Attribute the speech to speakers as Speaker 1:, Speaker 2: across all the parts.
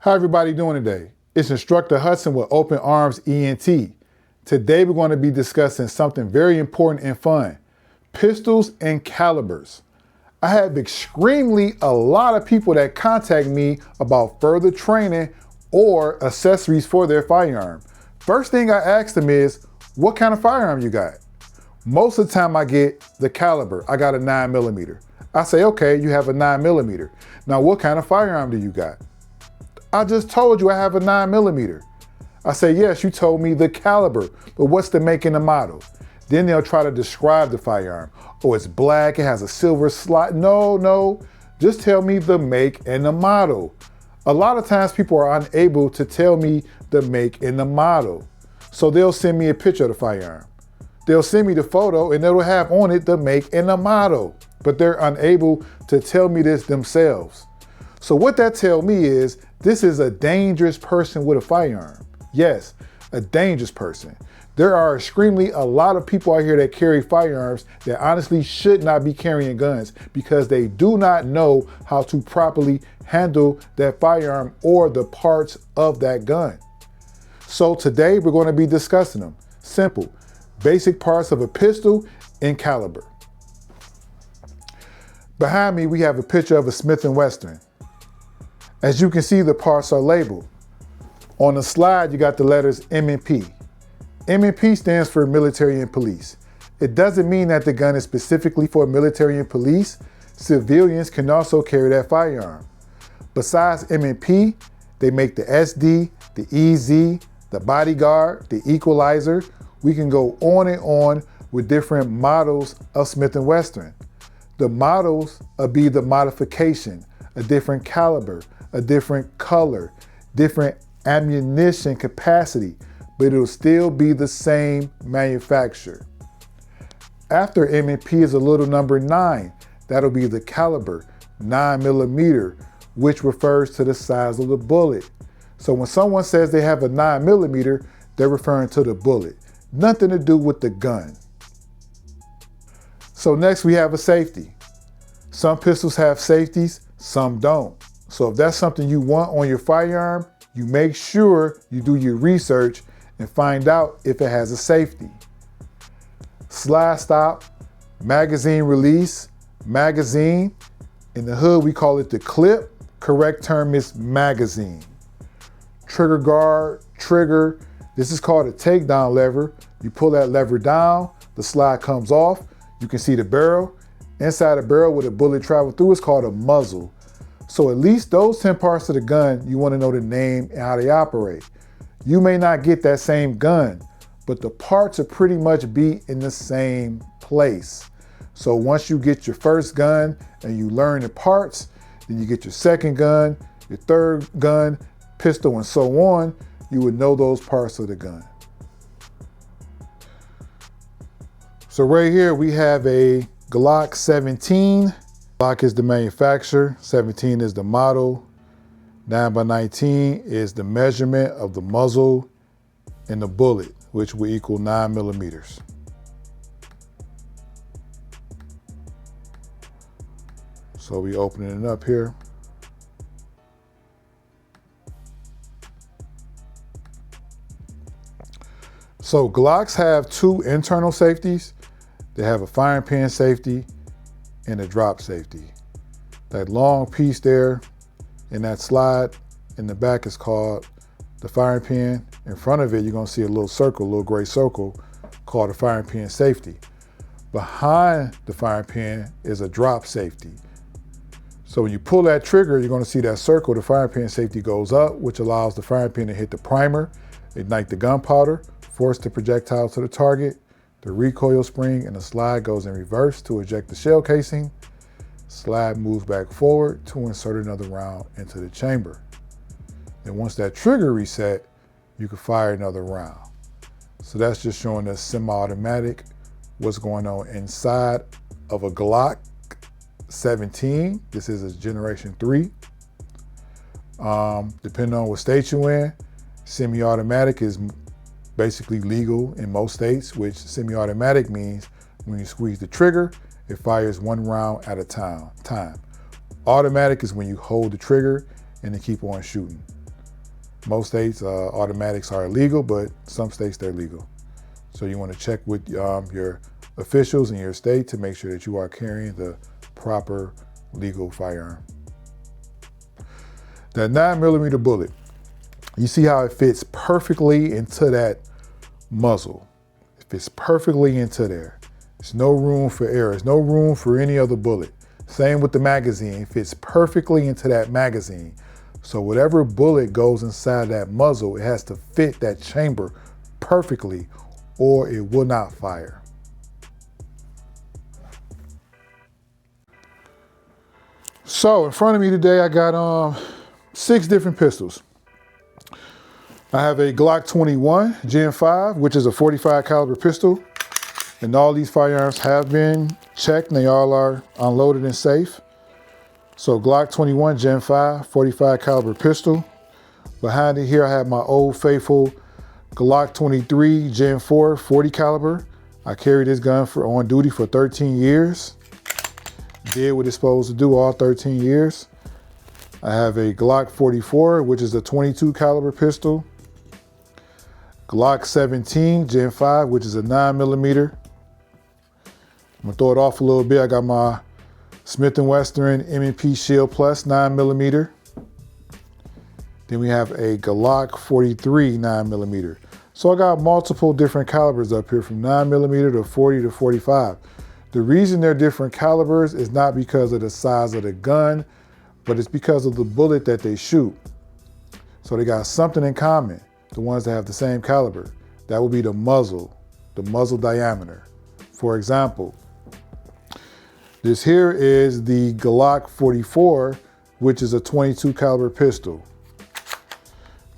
Speaker 1: How everybody doing today? It's Instructor Hudson with Open Arms ENT. Today we're going to be discussing something very important and fun, pistols and calibers. I have extremely a lot of people that contact me about further training or accessories for their firearm. First thing I ask them is, what kind of firearm you got? Most of the time I get the caliber. I got a 9mm. I say, okay, you have a 9mm. Now what kind of firearm do you got? I just told you I have a 9mm. I say, yes, you told me the caliber, but what's the make and the model? Then they'll try to describe the firearm. Oh, it's black, it has a silver slot. No, just tell me the make and the model. A lot of times people are unable to tell me the make and the model. So they'll send me a picture of the firearm. They'll send me the photo and it'll have on it the make and the model, but they're unable to tell me this themselves. So what that tells me is this is a dangerous person with a firearm. Yes, a dangerous person. There are extremely a lot of people out here that carry firearms that honestly should not be carrying guns because they do not know how to properly handle that firearm or the parts of that gun. So today we're going to be discussing them. Simple, basic parts of a pistol and caliber. Behind me we have a picture of a Smith & Wesson. As you can see, the parts are labeled. On the slide, you got the letters M&P. M&P stands for military and police. It doesn't mean that the gun is specifically for military and police. Civilians can also carry that firearm. Besides M&P, they make the SD, the EZ, the Bodyguard, the Equalizer. We can go on and on with different models of Smith & Wesson. The models will be the modification, a different caliber, a different color, different ammunition capacity, but it'll still be the same manufacturer. After M&P is a little number 9. That'll be the caliber, 9mm, which refers to the size of the bullet. So when someone says they have a 9mm, they're referring to the bullet. Nothing to do with the gun. So next we have a safety. Some pistols have safeties, some don't. So if that's something you want on your firearm, you make sure you do your research and find out if it has a safety. Slide stop, magazine release, magazine. In the hood, we call it the clip. Correct term is magazine. Trigger guard, trigger. This is called a takedown lever. You pull that lever down, the slide comes off. You can see the barrel. Inside the barrel where the bullet travels through is called a muzzle. So at least those 10 parts of the gun, you want to know the name and how they operate. You may not get that same gun, but the parts will pretty much be in the same place. So once you get your first gun and you learn the parts, then you get your second gun, your third gun, pistol, and so on, you would know those parts of the gun. So right here we have a Glock 17. Glock is the manufacturer, 17 is the model, 9x19 is the measurement of the muzzle and the bullet, which will equal 9mm. So we opening it up here. So Glocks have two internal safeties. They have a firing pin safety and a drop safety. That long piece there in that slide in the back is called the firing pin. In front of it, you're gonna see a little circle, a little gray circle called a firing pin safety. Behind the firing pin is a drop safety. So when you pull that trigger, you're gonna see that circle, the firing pin safety goes up, which allows the firing pin to hit the primer, ignite the gunpowder, force the projectile to the target. The recoil spring and the slide goes in reverse to eject the shell casing. Slide moves back forward to insert another round into the chamber. And once that trigger reset, you can fire another round. So that's just showing us semi-automatic, what's going on inside of a Glock 17. This is a generation 3. Depending on what state you're in, semi-automatic is basically legal in most states, which semi-automatic means when you squeeze the trigger, it fires one round at a time. Automatic is when you hold the trigger and then keep on shooting. Most states, automatics are illegal, but some states they're legal. So you want to check with your officials in your state to make sure that you are carrying the proper legal firearm. That 9mm bullet, you see how it fits perfectly into that muzzle. It fits perfectly into there. There's no room for error. There's no room for any other bullet. Same with the magazine. It fits perfectly into that magazine. So whatever bullet goes inside that muzzle, it has to fit that chamber perfectly or it will not fire. So in front of me today, I got 6 different pistols. I have a Glock 21 Gen 5, which is a 45 caliber pistol. And all these firearms have been checked and they all are unloaded and safe. So Glock 21 Gen 5, 45 caliber pistol. Behind it here, I have my old faithful Glock 23 Gen 4, 40 caliber. I carried this gun on duty for 13 years. Did what it's supposed to do all 13 years. I have a Glock 44, which is a 22 caliber pistol. Glock 17 Gen 5, which is a 9mm. I'm gonna throw it off a little bit. I got my Smith & Wesson M&P Shield Plus 9mm. Then we have a Glock 43 9mm. So I got multiple different calibers up here from 9mm to 40 to 45. The reason they're different calibers is not because of the size of the gun, but it's because of the bullet that they shoot. So they got something in common, the ones that have the same caliber. That would be the muzzle diameter. For example, this here is the Glock 44, which is a 22 caliber pistol.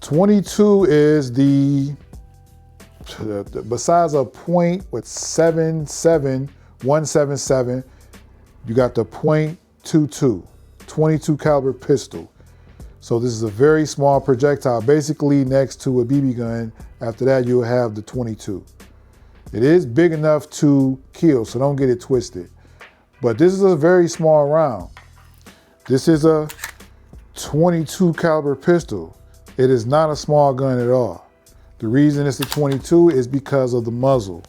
Speaker 1: 22 is besides a .177, you got the .22, 22 caliber pistol. So this is a very small projectile, basically next to a BB gun. After that, you'll have the 22. It is big enough to kill, so don't get it twisted. But this is a very small round. This is a 22 caliber pistol. It is not a small gun at all. The reason it's a 22 is because of the muzzle,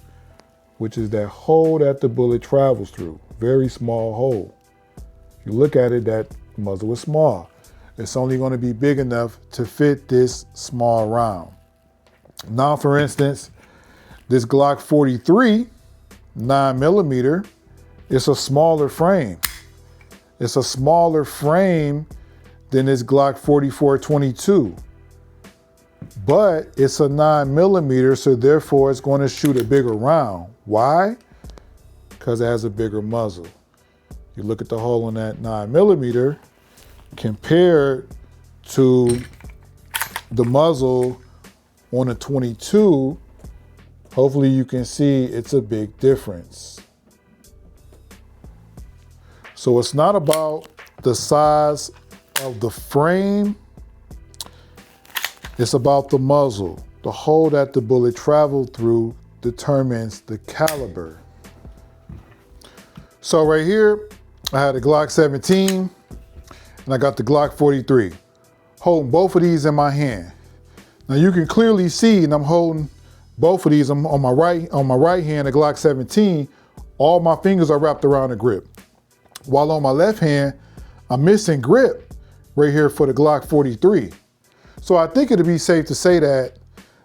Speaker 1: which is that hole that the bullet travels through. Very small hole. If you look at it, that muzzle is small. It's only going to be big enough to fit this small round. Now, for instance, this Glock 43 9mm, it's a smaller frame. It's a smaller frame than this Glock 44 22. But it's a 9mm, so therefore it's going to shoot a bigger round. Why? Because it has a bigger muzzle. You look at the hole in that 9mm compared to the muzzle on a 22, hopefully you can see it's a big difference. So it's not about the size of the frame, it's about the muzzle. The hole that the bullet traveled through determines the caliber. So right here, I had a Glock 17 and I got the Glock 43. Holding both of these in my hand. Now you can clearly see, and I'm holding both of these. I'm on my right hand, the Glock 17, all my fingers are wrapped around the grip. While on my left hand, I'm missing grip right here for the Glock 43. So I think it'd be safe to say that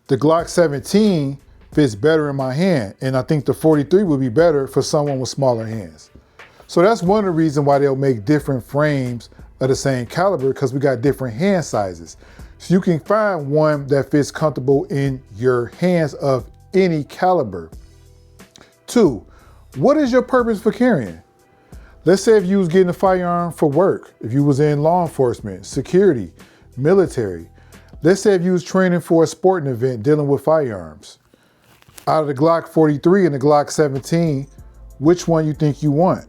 Speaker 1: the Glock 17 fits better in my hand, and I think the 43 would be better for someone with smaller hands. So that's one of the reasons why they'll make different frames of the same caliber, because we got different hand sizes. So you can find one that fits comfortable in your hands of any caliber. 2, what is your purpose for carrying? Let's say if you was getting a firearm for work, if you was in law enforcement, security, military. Let's say if you was training for a sporting event dealing with firearms. Out of the Glock 43 and the Glock 17, which one you think you want?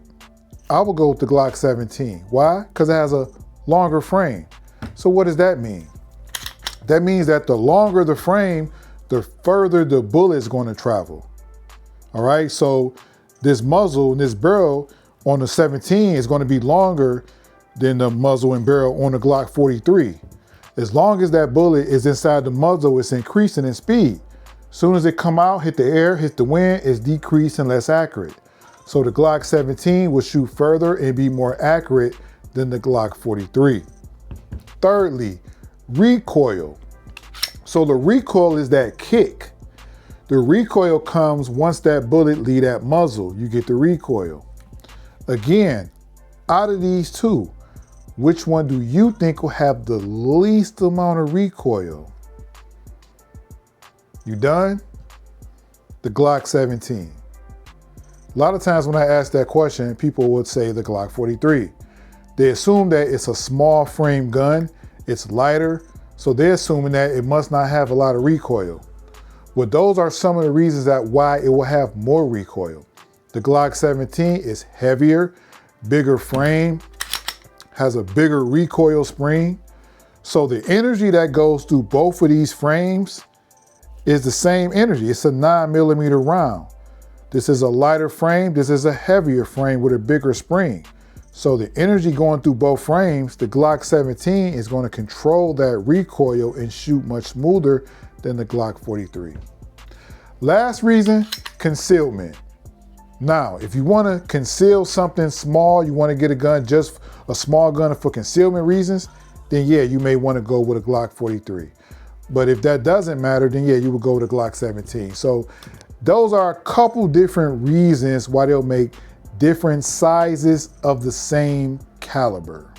Speaker 1: I will go with the Glock 17. Why? Because it has a longer frame. So what does that mean? That means that the longer the frame, the further the bullet is going to travel. All right, so this muzzle and this barrel on the 17 is going to be longer than the muzzle and barrel on the Glock 43. As long as that bullet is inside the muzzle, it's increasing in speed. Soon as it come out, hit the air, hit the wind, it's decreasing, less accurate. So the Glock 17 will shoot further and be more accurate than the Glock 43. Thirdly, recoil. So the recoil is that kick. The recoil comes once that bullet leave that muzzle, you get the recoil. Again, out of these two, which one do you think will have the least amount of recoil? You done? The Glock 17. A lot of times when I ask that question, people would say the Glock 43. They assume that it's a small frame gun, it's lighter, so they're assuming that it must not have a lot of recoil. Well, those are some of the reasons that why it will have more recoil. The Glock 17 is heavier, bigger frame, has a bigger recoil spring. So the energy that goes through both of these frames is the same energy. It's a 9mm round. This is a lighter frame. This is a heavier frame with a bigger spring. So the energy going through both frames, the Glock 17 is going to control that recoil and shoot much smoother than the Glock 43. Last reason, concealment. Now, if you want to conceal something small, you want to get a gun, just a small gun for concealment reasons, then yeah, you may want to go with a Glock 43. But if that doesn't matter, then yeah, you would go with a Glock 17. So those are a couple different reasons why they'll make different sizes of the same caliber.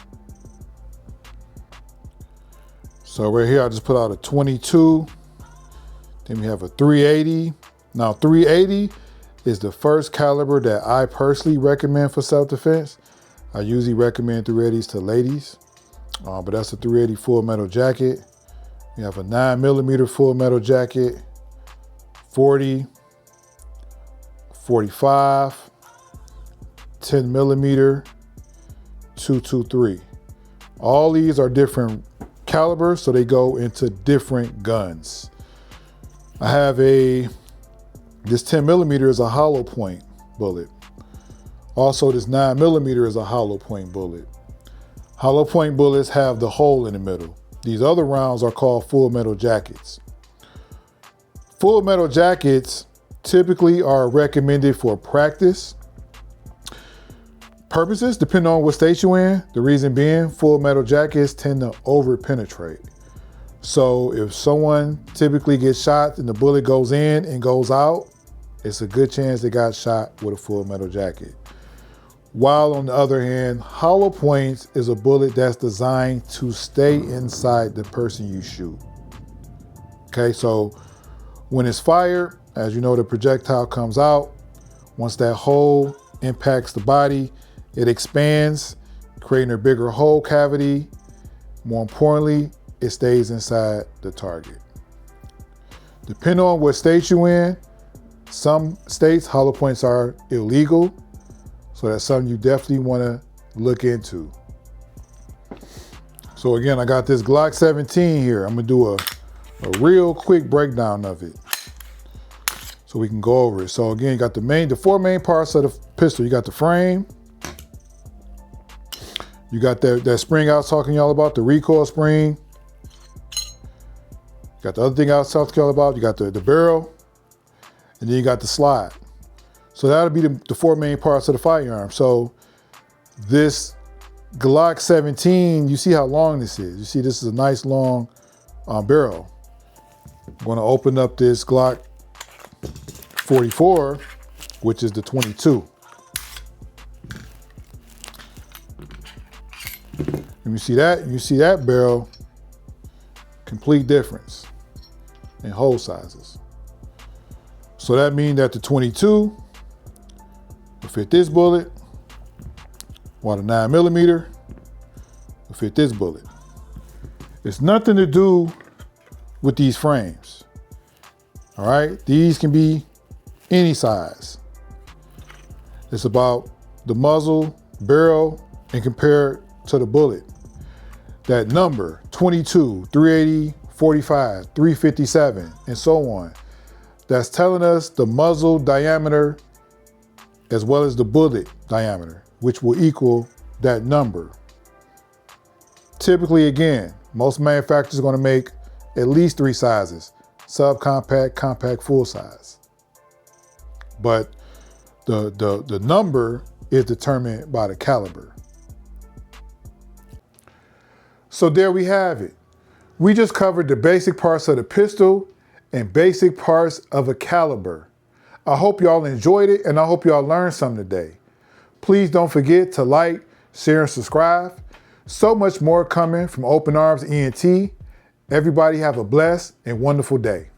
Speaker 1: So right here, I just put out a 22. Then we have a 380. Now 380 is the first caliber that I personally recommend for self-defense. I usually recommend 380s to ladies, but that's a 380 full metal jacket. We have a 9mm full metal jacket, 40, 45, 10mm, 223. All these are different calibers, so they go into different guns. I have this 10mm is a hollow point bullet. Also, this 9mm is a hollow point bullet. Hollow point bullets have the hole in the middle. These other rounds are called full metal jackets. Full metal jackets typically are recommended for practice purposes, depending on what state you're in. The reason being, full metal jackets tend to over penetrate. So if someone typically gets shot and the bullet goes in and goes out, it's a good chance they got shot with a full metal jacket. While on the other hand, hollow points is a bullet that's designed to stay inside the person you shoot. Okay, so when it's fired, as you know, the projectile comes out. Once that hole impacts the body, it expands, creating a bigger hole cavity. More importantly, it stays inside the target. Depending on what state you're in, some states hollow points are illegal. So that's something you definitely want to look into. So again, I got this Glock 17 here. I'm gonna do a real quick breakdown of it so we can go over it. So again, you got the four main parts of the pistol. You got the frame. You got that spring I was talking y'all about, the recoil spring. You got the other thing I was talking y'all about. You got the barrel, and then you got the slide. So that'll be the four main parts of the firearm. So this Glock 17, you see how long this is. You see this is a nice long barrel. I'm gonna open up this Glock 44, which is the 22. And you see that barrel, complete difference in hole sizes. So that means that the 22 will fit this bullet, while the 9mm will fit this bullet. It's nothing to do with these frames. All right, these can be any size. It's about the muzzle, barrel, and compared to the bullet. That number, 22, 380, 45, 357, and so on. That's telling us the muzzle diameter as well as the bullet diameter, which will equal that number. Typically, again, Most manufacturers are going to make at least 3 sizes: subcompact, compact, full size. But the number is determined by the caliber. So there we have it. We just covered the basic parts of the pistol and basic parts of a caliber. I hope y'all enjoyed it, and I hope y'all learned something today. Please don't forget to like, share, and subscribe. So much more coming from Open Arms ENT. Everybody have a blessed and wonderful day.